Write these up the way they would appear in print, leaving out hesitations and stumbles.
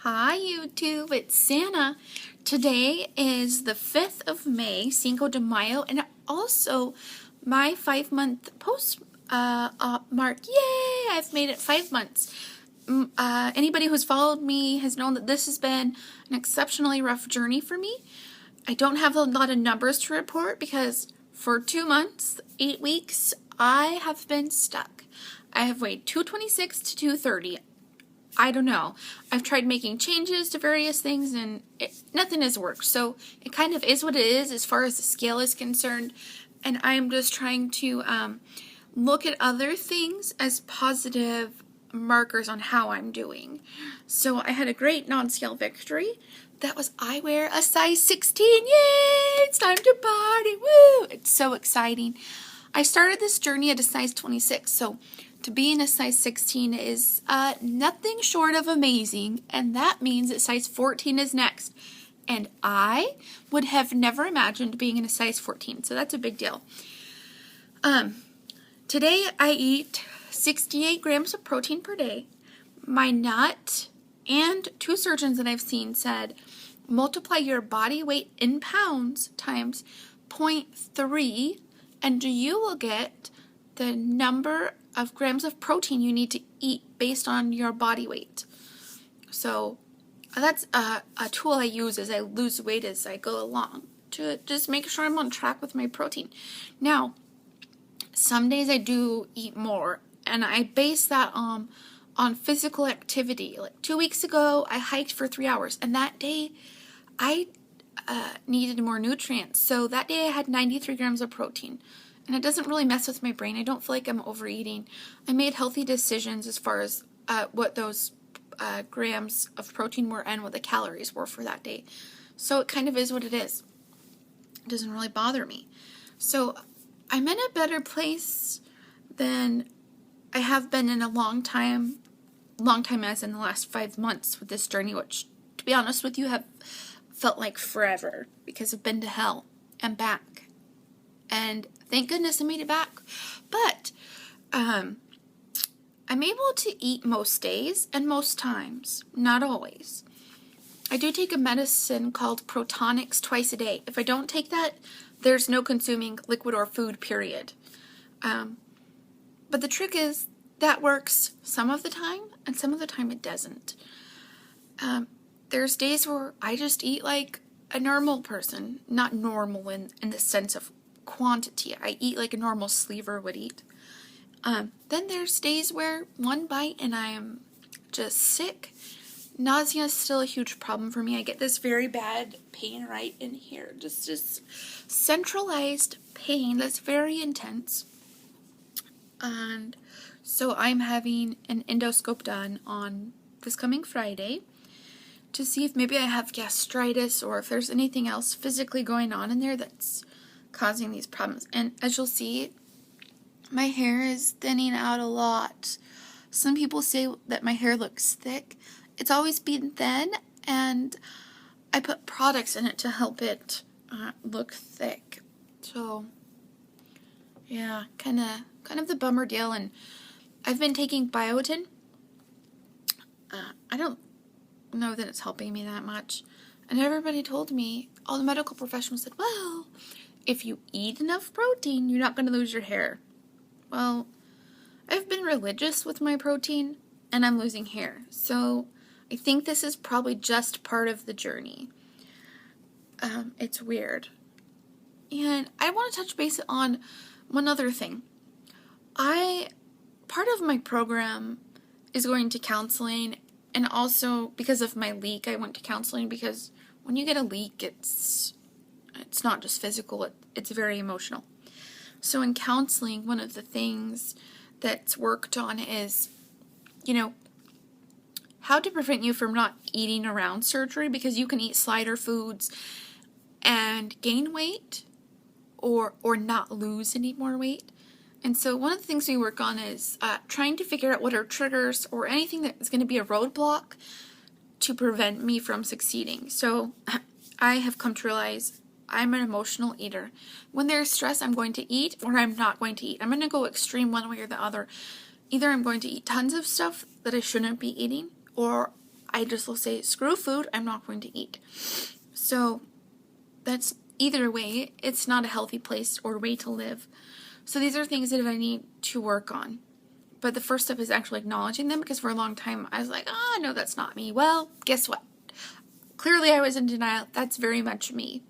Hi YouTube, it's Santa. Today is the 5th of May, Cinco de Mayo, and also my 5-month post mark. Yay! I've made it 5 months. Anybody who's followed me has known that this has been an exceptionally rough journey for me. I don't have a lot of numbers to report because for 2 months, 8 weeks, I have been stuck. I have weighed 226 to 230. I don't know. I've tried making changes to various things and nothing has worked. So it kind of is what it is as far as the scale is concerned. And I'm just trying to look at other things as positive markers on how I'm doing. So I had a great non-scale victory. That was I wear a size 16. Yay! It's time to party. Woo! It's so exciting. I started this journey at a size 26. So to be in a size 16 is nothing short of amazing, and that means that size 14 is next. And I would have never imagined being in a size 14, so that's a big deal. Today I eat 68 grams of protein per day. My nut and 2 surgeons that I've seen said multiply your body weight in pounds times 0.3 and you will get the number of grams of protein you need to eat based on your body weight. So that's a tool I use as I lose weight as I go along to just make sure I'm on track with my protein. Now, some days I do eat more, and I base that on physical activity. Like 2 weeks ago, I hiked for 3 hours, and that day I needed more nutrients. So that day I had 93 grams of protein. And it doesn't really mess with my brain. I don't feel like I'm overeating. I made healthy decisions as far as what those grams of protein were and what the calories were for that day. So it kind of is what it is. It doesn't really bother me. So I'm in a better place than I have been in a long time as in the last 5 months with this journey, which, to be honest with you, have felt like forever because I've been to hell and back. And thank goodness I made it back. But I'm able to eat most days and most times, not always. I do take a medicine called Protonix twice a day. If I don't take that, there's no consuming liquid or food, period. But the trick is that works some of the time, and some of the time it doesn't. There's days where I just eat like a normal person, not normal in the sense of quantity. I eat like a normal sleever would eat. Then there's days where one bite and I am just sick. Nausea is still a huge problem for me. I get this very bad pain right in here. Just this centralized pain that's very intense. And so I'm having an endoscope done on this coming Friday to see if maybe I have gastritis or if there's anything else physically going on in there that's causing these problems. And as you'll see, my hair is thinning out a lot. Some people say that my hair looks thick. It's always been thin, and I put products in it to help it look thick. So yeah, kind of the bummer deal. And I've been taking biotin. I don't know that it's helping me that much. And everybody told me, all the medical professionals said, well, if you eat enough protein, you're not going to lose your hair. Well, I've been religious with my protein, and I'm losing hair. So I think this is probably just part of the journey. It's weird. And I want to touch base on one other thing. Part of my program is going to counseling, and also because of my leak, I went to counseling because when you get a leak, it's not just physical, it's very emotional. So in counseling, one of the things that's worked on is, how to prevent you from not eating around surgery, because you can eat slider foods and gain weight or not lose any more weight. And so one of the things we work on is trying to figure out what are triggers or anything that is going to be a roadblock to prevent me from succeeding. So I have come to realize I'm an emotional eater. When there's stress, I'm going to eat or I'm not going to eat. I'm going to go extreme one way or the other. Either I'm going to eat tons of stuff that I shouldn't be eating, or I just will say, screw food, I'm not going to eat. So that's either way, it's not a healthy place or way to live. So these are things that I need to work on. But the first step is actually acknowledging them, because for a long time I was like, oh, no, that's not me. Well, guess what? Clearly I was in denial. That's very much me.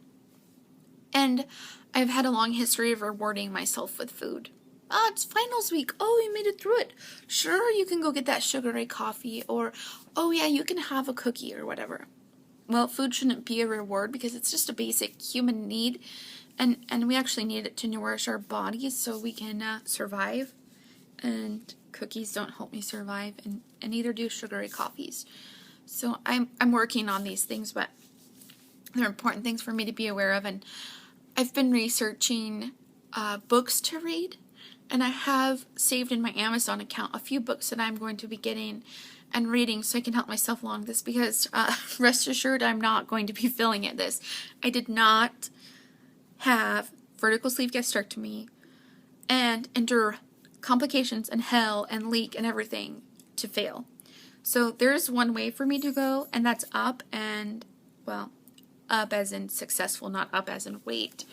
And I've had a long history of rewarding myself with food. Oh, it's finals week. Oh, you made it through it. Sure, you can go get that sugary coffee, or, oh yeah, you can have a cookie or whatever. Well, food shouldn't be a reward, because it's just a basic human need, and we actually need it to nourish our bodies so we can survive. And cookies don't help me survive, and neither do sugary coffees. So I'm working on these things, but they're important things for me to be aware of. And I've been researching books to read, and I have saved in my Amazon account a few books that I'm going to be getting and reading so I can help myself along this, because rest assured I'm not going to be failing at this. I did not have vertical sleeve gastrectomy and endure complications and hell and leak and everything to fail. So there's one way for me to go, and that's up, and, well, up as in successful, not up as in weight.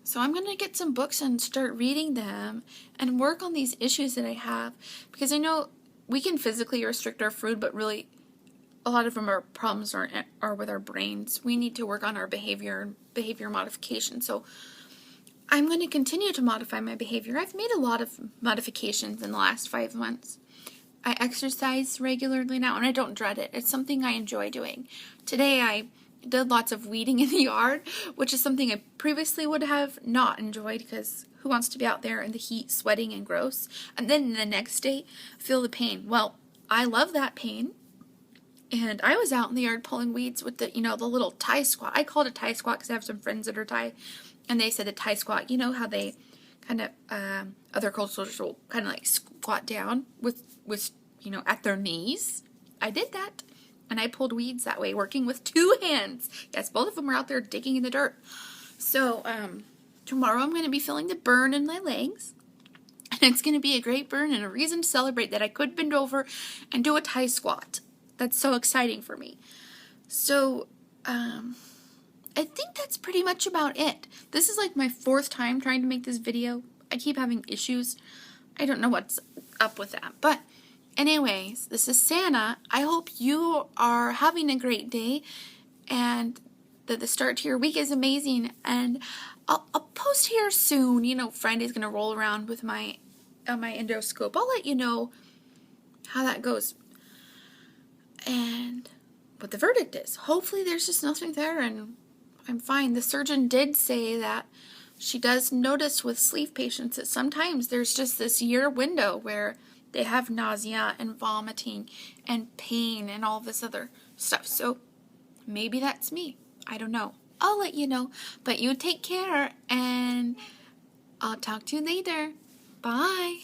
So I'm going to get some books and start reading them and work on these issues that I have, because I know we can physically restrict our food, but really a lot of them are problems are with our brains. We need to work on our behavior and behavior modification. So I'm going to continue to modify my behavior. I've made a lot of modifications in the last 5 months. I exercise regularly now, and I don't dread it. It's something I enjoy doing. Today I did lots of weeding in the yard, which is something I previously would have not enjoyed, because who wants to be out there in the heat, sweating and gross, and then the next day feel the pain? Well, I love that pain, and I was out in the yard pulling weeds with the, the little Thai squat. I call it a Thai squat because I have some friends that are Thai, and they said the Thai squat, you know how they kind of, other cultures will kind of like squat down with at their knees. I did that. And I pulled weeds that way, working with 2 hands. Yes, both of them were out there digging in the dirt. So, tomorrow I'm going to be feeling the burn in my legs. And it's going to be a great burn and a reason to celebrate that I could bend over and do a Thai squat. That's so exciting for me. So, I think that's pretty much about it. This is like my 4th time trying to make this video. I keep having issues. I don't know what's up with that. But anyways, this is Santa. I hope you are having a great day and that the start to your week is amazing. And I'll post here soon. Friday's going to roll around with my endoscope. I'll let you know how that goes and what the verdict is. Hopefully there's just nothing there and I'm fine. The surgeon did say that she does notice with sleeve patients that sometimes there's just this year window where they have nausea and vomiting and pain and all this other stuff. So maybe that's me. I don't know. I'll let you know. But you take care, and I'll talk to you later. Bye.